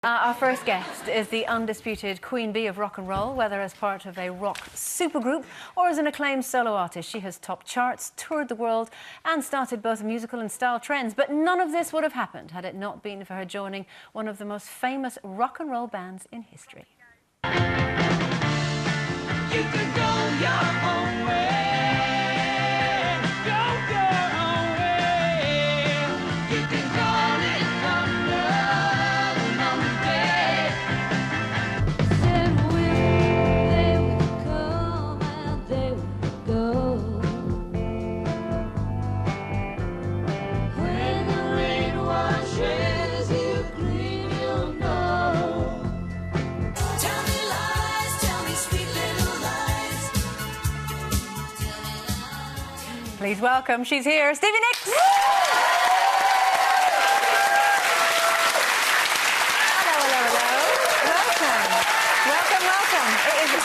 Our first guest is the undisputed queen bee of rock and roll, whether as part of a rock supergroup or as an acclaimed solo artist. She has topped charts, toured the world and started both musical and style trends. But none of this would have happened had it not been for her joining one of the most famous rock and roll bands in history. You can go your own way. Please welcome, she's here, Stevie Nicks! Welcome. It is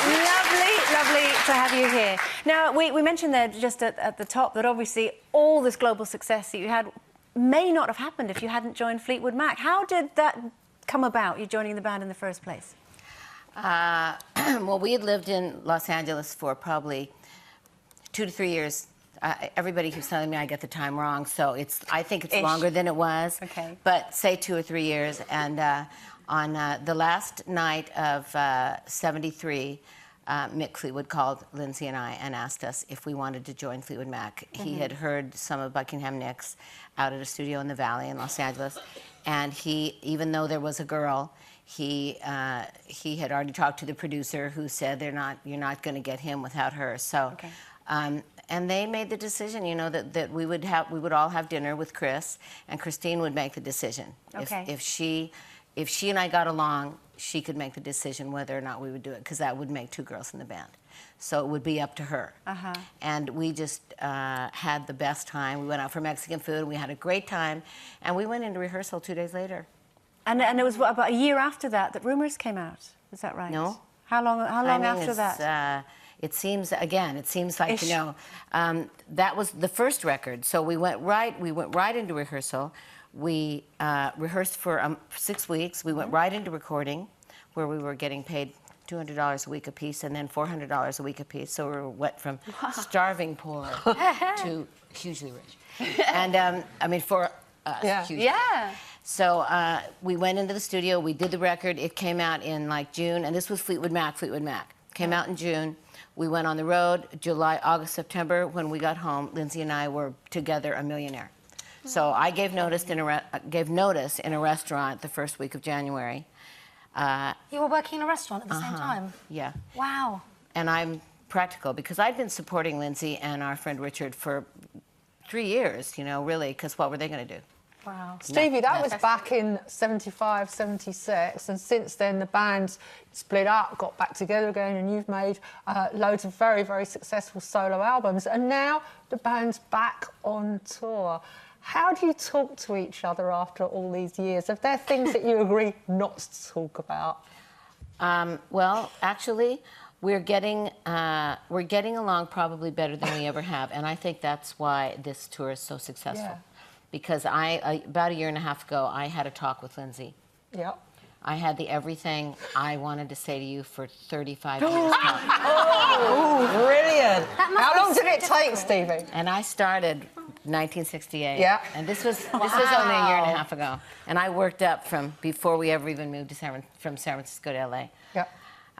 lovely to have you here. Now, we mentioned there just at the top that obviously all this global success that you had may not have happened if you hadn't joined Fleetwood Mac. How did that come about, you joining the band in the first place? Well, we had lived in Los Angeles for probably 2 to 3 years. Everybody keeps telling me I get the time wrong, so I think it's longer than it was. Okay. But say 2 or 3 years, and on the last night of '73, Mick Fleetwood called Lindsay and I and asked us if we wanted to join Fleetwood Mac. He had heard some of Buckingham Nicks out at a studio in the Valley in Los Angeles, and even though there was a girl, he had already talked to the producer, who said you're not going to get him without her. So. Okay. And they made the decision, you know, that we would all have dinner with Chris, and Christine would make the decision. Okay. If she and I got along, she could make the decision whether or not we would do it, because that would make 2 girls in the band. So it would be up to her. And we just had the best time. We went out for Mexican food. We had a great time, and we went into rehearsal 2 days later. And it was what, about a year after that rumours came out. Is that right? No. How long after that? It seems like, you know, that was the first record. So we went right into rehearsal. We rehearsed for 6 weeks. We went right into recording, where we were getting paid $200 a week apiece, and then $400 a week apiece. So we went from starving poor to hugely rich. And I mean, for us, hugely. Yeah. So we went into the studio. We did the record. It came out in like June, and this was Fleetwood Mac. Came out in June. We went on the road, July, August, September. When we got home, Lindsay and I were together a millionaire. So I gave notice in a restaurant the first week of January. You were working in a restaurant at the same time? Yeah. Wow. And I'm practical, because I'd been supporting Lindsay and our friend Richard for 3 years, you know, really, because what were they going to do? Wow. Stevie, that was back in '75, '76, and since then the band split up, got back together again, and you've made loads of very, very successful solo albums, and now the band's back on tour. How do you talk to each other after all these years? Are there things that you agree not to talk about? Well, actually, we're getting along probably better than we ever have, and I think that's why this tour is so successful. Yeah. Because about a year and a half ago, I had a talk with Lindsay. Yep. I had the everything I wanted to say to you for 35 years. Oh, brilliant. How long did it take, Stevie? And I started 1968. Yeah. And this was only a year and a half ago. And I worked up from before we ever even moved to from San Francisco to LA. Yep.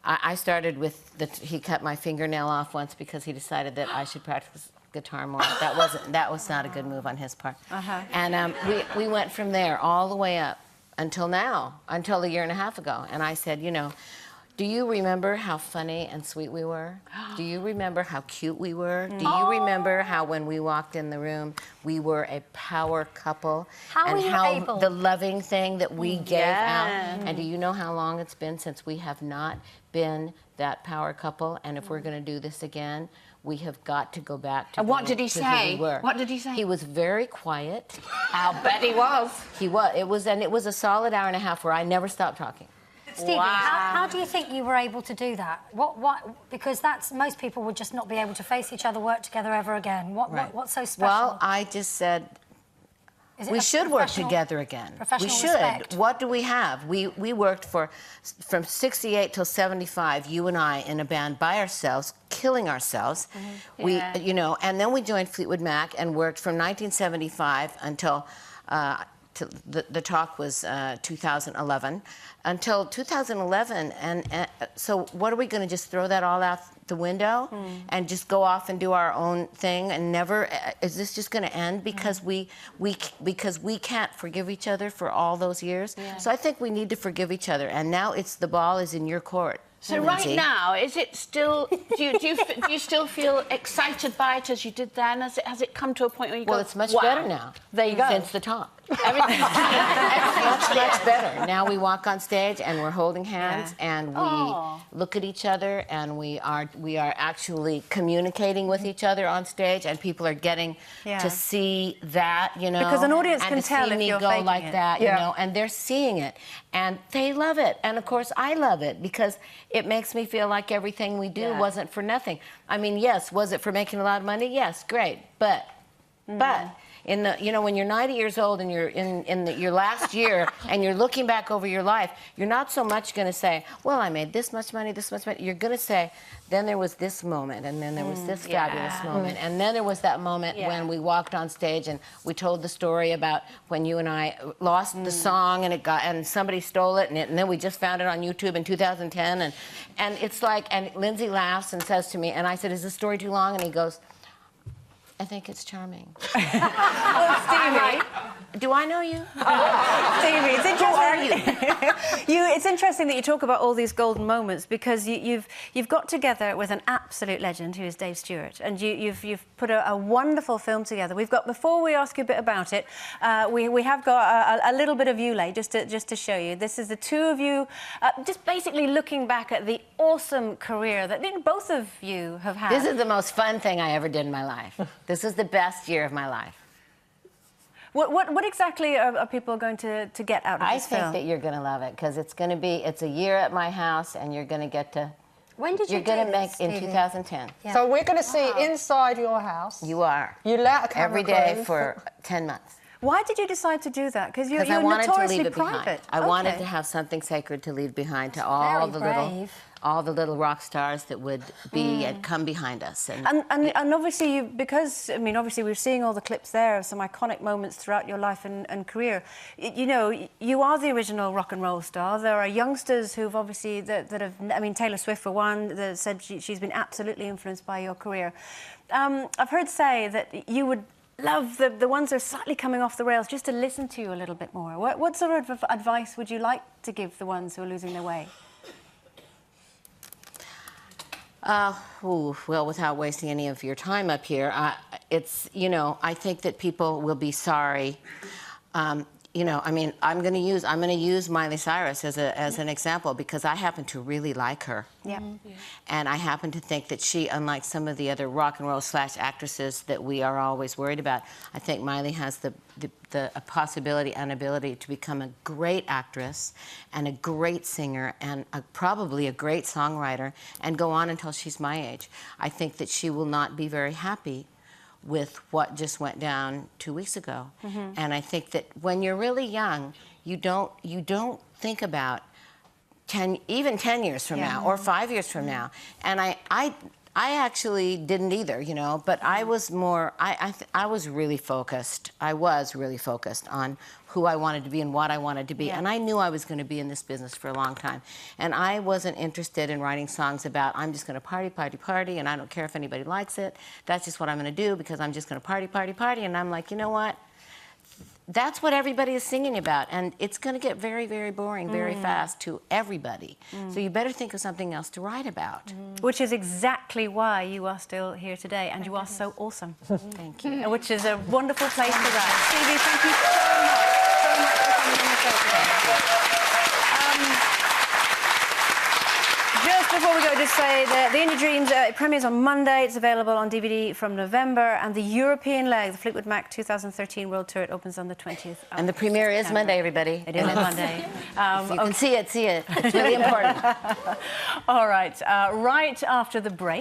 I started with he cut my fingernail off once because he decided that I should practice guitar more. That was not a good move on his part. And we went from there all the way up until now, until a year and a half ago. And I said, you know, do you remember how funny and sweet we were? Do you remember how cute we were? Do you remember how when we walked in the room, we were a power couple? The loving thing that we gave out? And do you know how long it's been since we have not been that power couple? And if we're going to do this again, we have got to go back to. And what did he say? What did he say? He was very quiet. I'll bet he was. He was. It was a solid hour and a half where I never stopped talking. Stevie, how do you think you were able to do that? Because most people would just not be able to face each other, work together ever again. What's so special? Well, I just said, Is it We a should work professional- together again. We professional should. respect? What do we have? We worked from 68 till 75, you and I, in a band by ourselves, killing ourselves. We, you know, and then we joined Fleetwood Mac and worked from 1975 until the talk was 2011, until 2011. And so what are we going to just throw that all out the window and just go off and do our own thing and never, is this just going to end because we can't forgive each other for all those years? So I think we need to forgive each other, and now the ball is in your court. So right now, is it still? Do you still feel excited by it as you did then? Has it come to a point where you go? Well, it's much wow. better now. There you go. Since the talk. Everything's Much better. Now we walk on stage and we're holding hands and we look at each other and we are actually communicating with each other on stage, and people are getting to see that, you know. Because an audience and can to tell see if me you're go faking like it. that, you know, and they're seeing it and they love it. And of course I love it because it makes me feel like everything we do wasn't for nothing. I mean, yes, was it for making a lot of money? Yes, great. But in the, you know, when you're 90 years old and you're in your last year and you're looking back over your life, you're not so much going to say, well, I made this much money, this much money. You're going to say, then there was this moment, and then there was this fabulous moment, and then there was that moment when we walked on stage and we told the story about when you and I lost the song and somebody stole it, and then we just found it on YouTube in 2010, and it's like, and Lindsay laughs and says to me, and I said, is this story too long? And he goes, I think it's charming. Well, Stevie, do I know you? Stevie, it's interesting. Who are you? It's interesting that you talk about all these golden moments because you've got together with an absolute legend who is Dave Stewart, and you've put a wonderful film together. We've got, before we ask you a bit about it, we have got a little bit of you lay just to show you. This is the two of you just basically looking back at the awesome career that both of you have had. This is the most fun thing I ever did in my life. This is the best year of my life. What exactly are people going to get out of this film? I think that you're going to love it because it's a year at my house, and you're going to get to. When did you You're going to make this, in Stevie? 2010. Yeah. So we're going to see inside your house. You are. You let a camera every day crew for 10 months. Why did you decide to do that? Because you're I wanted to notoriously leave it private. behind. I wanted to have something sacred to leave behind to all the little rock stars that would be and come behind us. And obviously, because obviously we're seeing all the clips there of some iconic moments throughout your life and career. You know, you are the original rock and roll star. There are youngsters who've obviously that have. I mean, Taylor Swift for one, that said she's been absolutely influenced by your career. I've heard say that you would love the ones that are slightly coming off the rails just to listen to you a little bit more. What sort of advice would you like to give the ones who are losing their way? Well, without wasting any of your time up here, it's, you know, I think that people will be sorry. You know, I mean, I'm going to use Miley Cyrus as an example because I happen to really like her. Yeah. And I happen to think that she, unlike some of the other rock and roll / actresses that we are always worried about, I think Miley has the possibility and ability to become a great actress and a great singer and probably a great songwriter and go on until she's my age. I think that she will not be very happy with what just went down 2 weeks ago. And I think that when you're really young, you don't think about even 10 years from now or 5 years from now. And I actually didn't either, you know, but I was more, I was really focused. I was really focused on who I wanted to be and what I wanted to be. And I knew I was going to be in this business for a long time. And I wasn't interested in writing songs about, I'm just going to party, party, party, and I don't care if anybody likes it. That's just what I'm going to do because I'm just going to party, party, party. And I'm like, you know what? That's what everybody is singing about, and it's going to get very, very boring very fast to everybody. So you better think of something else to write about. Which is exactly why you are still here today, and you are so awesome. Thank you. Which is a wonderful place to wrap. Stevie, thank you so much for coming on the show today. Just before we go, just say that The Indie Dreams premieres on Monday. It's available on DVD from November. And the European leg, the Fleetwood Mac 2013 World Tour, it opens on the 20th. And the premiere is Monday, everybody. It is on Monday. If you can see it, see it. It's really important. All right. Right after the break.